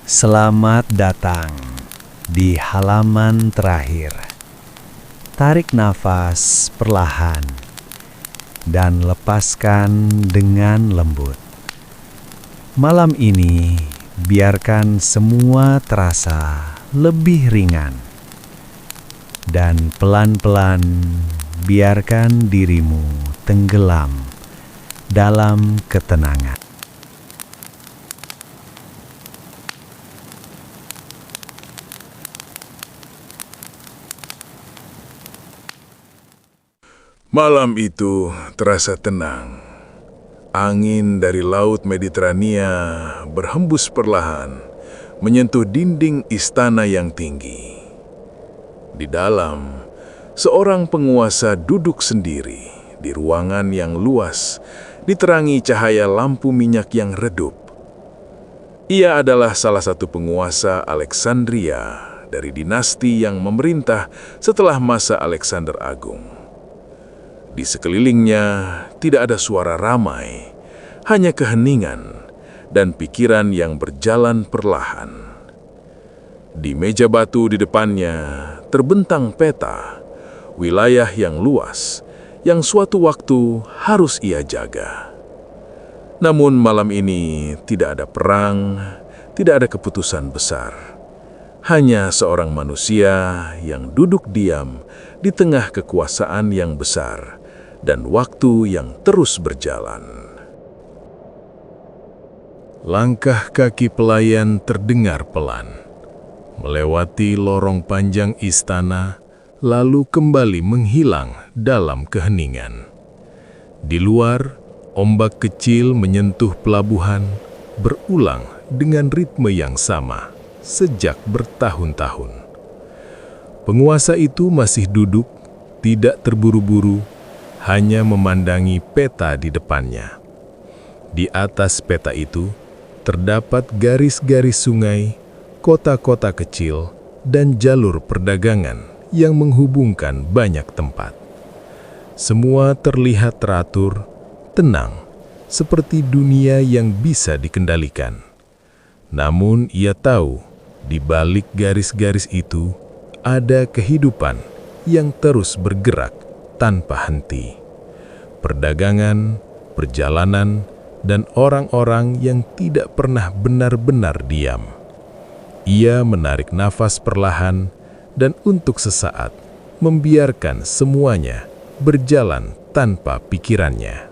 Selamat datang di halaman terakhir. Tarik nafas perlahan dan lepaskan dengan lembut. Malam ini, biarkan semua terasa lebih ringan. Dan pelan-pelan biarkan dirimu tenggelam dalam ketenangan. Malam itu terasa tenang. Angin dari Laut Mediterania berhembus perlahan, menyentuh dinding istana yang tinggi. Di dalam, seorang penguasa duduk sendiri di ruangan yang luas, diterangi cahaya lampu minyak yang redup. Ia adalah salah satu penguasa Alexandria dari dinasti yang memerintah setelah masa Alexander Agung. Di sekelilingnya tidak ada suara ramai, hanya keheningan dan pikiran yang berjalan perlahan. Di meja batu di depannya terbentang peta, wilayah yang luas, yang suatu waktu harus ia jaga. Namun malam ini tidak ada perang, tidak ada keputusan besar. Hanya seorang manusia yang duduk diam di tengah kekuasaan yang besar dan waktu yang terus berjalan. Langkah kaki pelayan terdengar pelan, melewati lorong panjang istana, lalu kembali menghilang dalam keheningan. Di luar, ombak kecil menyentuh pelabuhan, berulang dengan ritme yang sama sejak bertahun-tahun. Penguasa itu masih duduk, tidak terburu-buru, hanya memandangi peta di depannya. Di atas peta itu, terdapat garis-garis sungai, kota-kota kecil, dan jalur perdagangan yang menghubungkan banyak tempat. Semua terlihat teratur, tenang, seperti dunia yang bisa dikendalikan. Namun ia tahu, di balik garis-garis itu, ada kehidupan yang terus bergerak tanpa henti. Perdagangan, perjalanan, dan orang-orang yang tidak pernah benar-benar diam. Ia menarik nafas perlahan dan untuk sesaat membiarkan semuanya berjalan tanpa pikirannya.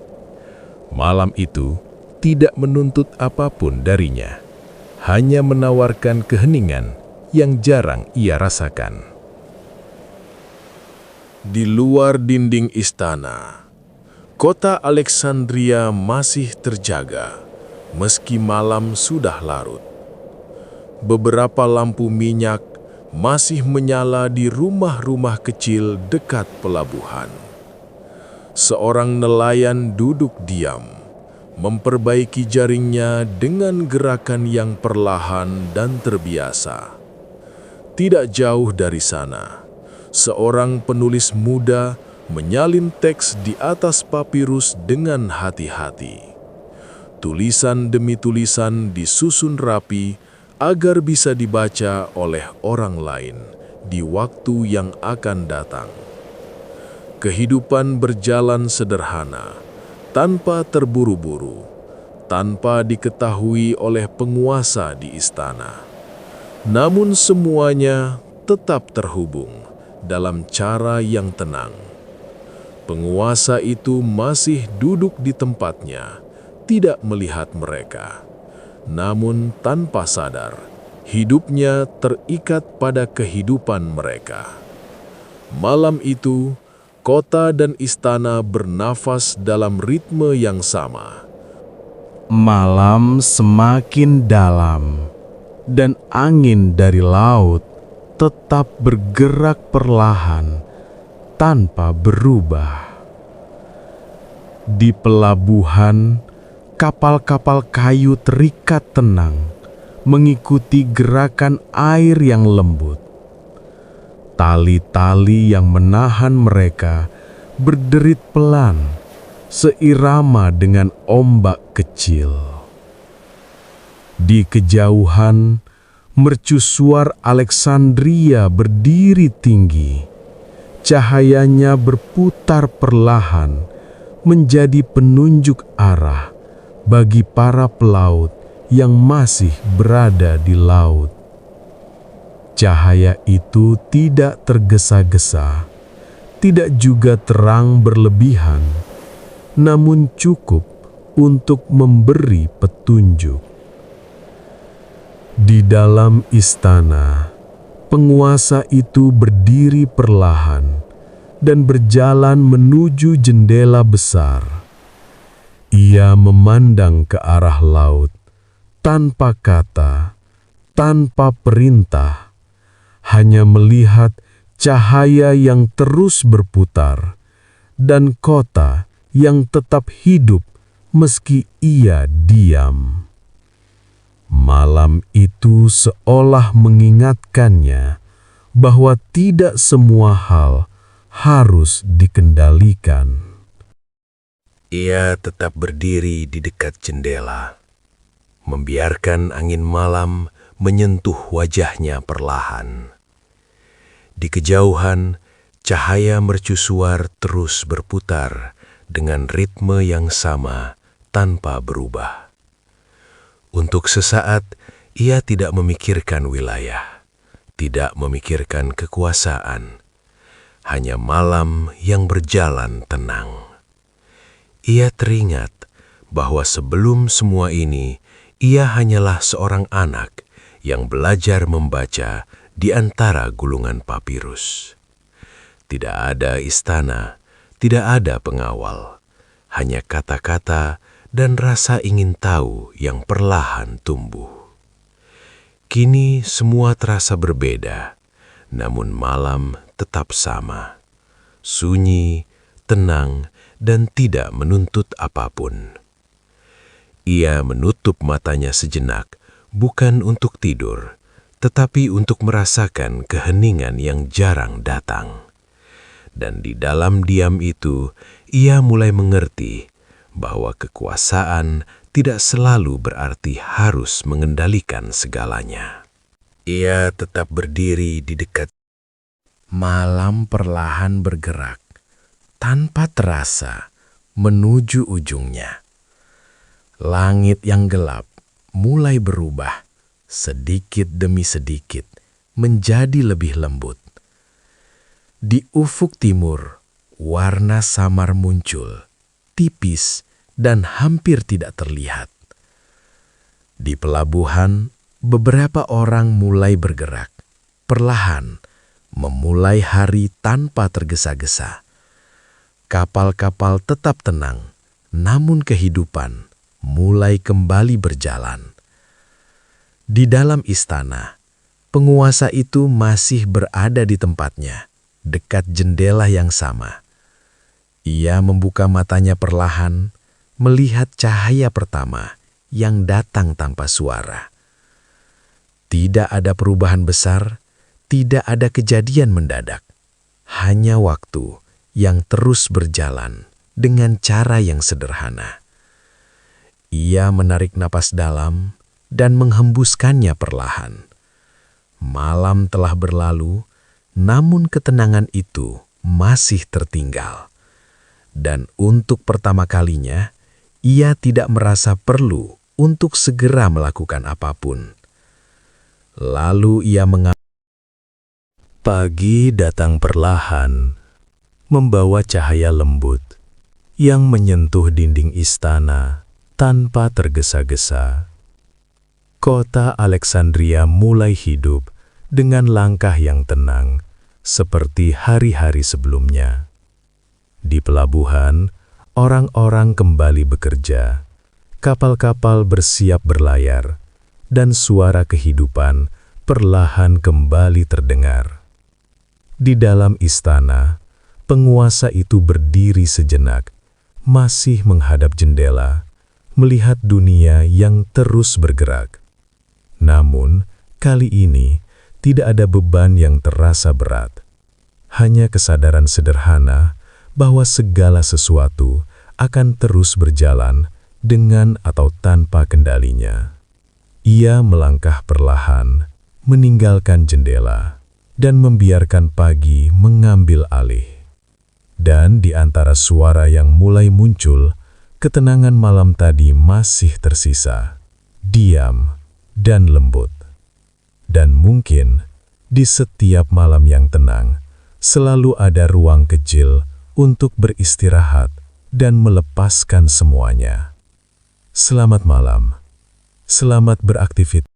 Malam itu tidak menuntut apapun darinya, hanya menawarkan keheningan yang jarang ia rasakan. Di luar dinding istana, kota Alexandria masih terjaga, meski malam sudah larut. Beberapa lampu minyak masih menyala di rumah-rumah kecil dekat pelabuhan. Seorang nelayan duduk diam, memperbaiki jaringnya dengan gerakan yang perlahan dan terbiasa. Tidak jauh dari sana, seorang penulis muda menyalin teks di atas papirus dengan hati-hati. Tulisan demi tulisan disusun rapi agar bisa dibaca oleh orang lain di waktu yang akan datang. Kehidupan berjalan sederhana, tanpa terburu-buru, tanpa diketahui oleh penguasa di istana. Namun semuanya tetap terhubung dalam cara yang tenang. Penguasa itu masih duduk di tempatnya, tidak melihat mereka. Namun tanpa sadar, hidupnya terikat pada kehidupan mereka. Malam itu, kota dan istana bernafas dalam ritme yang sama. Malam semakin dalam, dan angin dari laut tetap bergerak perlahan tanpa berubah. Di pelabuhan, kapal-kapal kayu terikat tenang, mengikuti gerakan air yang lembut. Tali-tali yang menahan mereka berderit pelan, seirama dengan ombak kecil. Di kejauhan, Mercusuar Alexandria berdiri tinggi. Cahayanya berputar perlahan, menjadi penunjuk arah bagi para pelaut yang masih berada di laut. Cahaya itu tidak tergesa-gesa, tidak juga terang berlebihan, namun cukup untuk memberi petunjuk. Di dalam istana, penguasa itu berdiri perlahan dan berjalan menuju jendela besar. Ia memandang ke arah laut, tanpa kata, tanpa perintah, hanya melihat cahaya yang terus berputar dan kota yang tetap hidup meski ia diam. Malam itu seolah mengingatkannya bahwa tidak semua hal harus dikendalikan. Ia tetap berdiri di dekat jendela, membiarkan angin malam menyentuh wajahnya perlahan. Di kejauhan, cahaya mercusuar terus berputar dengan ritme yang sama tanpa berubah. Untuk sesaat, ia tidak memikirkan wilayah, tidak memikirkan kekuasaan, hanya malam yang berjalan tenang. Ia teringat bahwa sebelum semua ini, ia hanyalah seorang anak yang belajar membaca di antara gulungan papirus. Tidak ada istana, tidak ada pengawal, hanya kata-kata dan rasa ingin tahu yang perlahan tumbuh. Kini semua terasa berbeda, namun malam tetap sama. Sunyi, tenang, dan tidak menuntut apapun. Ia menutup matanya sejenak, bukan untuk tidur, tetapi untuk merasakan keheningan yang jarang datang. Dan di dalam diam itu, ia mulai mengerti bahwa kekuasaan tidak selalu berarti harus mengendalikan segalanya. Ia tetap berdiri di dekat. Malam perlahan bergerak, tanpa terasa, menuju ujungnya. Langit yang gelap mulai berubah, sedikit demi sedikit, menjadi lebih lembut. Di ufuk timur, warna samar muncul, tipis dan hampir tidak terlihat. Di pelabuhan, beberapa orang mulai bergerak, perlahan, memulai hari tanpa tergesa-gesa. Kapal-kapal tetap tenang, namun kehidupan mulai kembali berjalan. Di dalam istana, penguasa itu masih berada di tempatnya, dekat jendela yang sama. Ia membuka matanya perlahan, melihat cahaya pertama yang datang tanpa suara. Tidak ada perubahan besar, tidak ada kejadian mendadak. Hanya waktu yang terus berjalan dengan cara yang sederhana. Ia menarik napas dalam dan menghembuskannya perlahan. Malam telah berlalu, namun ketenangan itu masih tertinggal. Dan untuk pertama kalinya, ia tidak merasa perlu untuk segera melakukan apapun. Lalu ia Pagi datang perlahan, membawa cahaya lembut yang menyentuh dinding istana tanpa tergesa-gesa. Kota Alexandria mulai hidup dengan langkah yang tenang, seperti hari-hari sebelumnya. Di pelabuhan, orang-orang kembali bekerja, kapal-kapal bersiap berlayar, dan suara kehidupan perlahan kembali terdengar. Di dalam istana, penguasa itu berdiri sejenak, masih menghadap jendela, melihat dunia yang terus bergerak. Namun, kali ini tidak ada beban yang terasa berat. Hanya kesadaran sederhana bahwa segala sesuatu akan terus berjalan dengan atau tanpa kendalinya. Ia melangkah perlahan, meninggalkan jendela dan membiarkan pagi mengambil alih. Dan di antara suara yang mulai muncul, ketenangan malam tadi masih tersisa, diam dan lembut. Dan mungkin di setiap malam yang tenang, selalu ada ruang kecil untuk beristirahat dan melepaskan semuanya. Selamat malam. Selamat beraktivitas.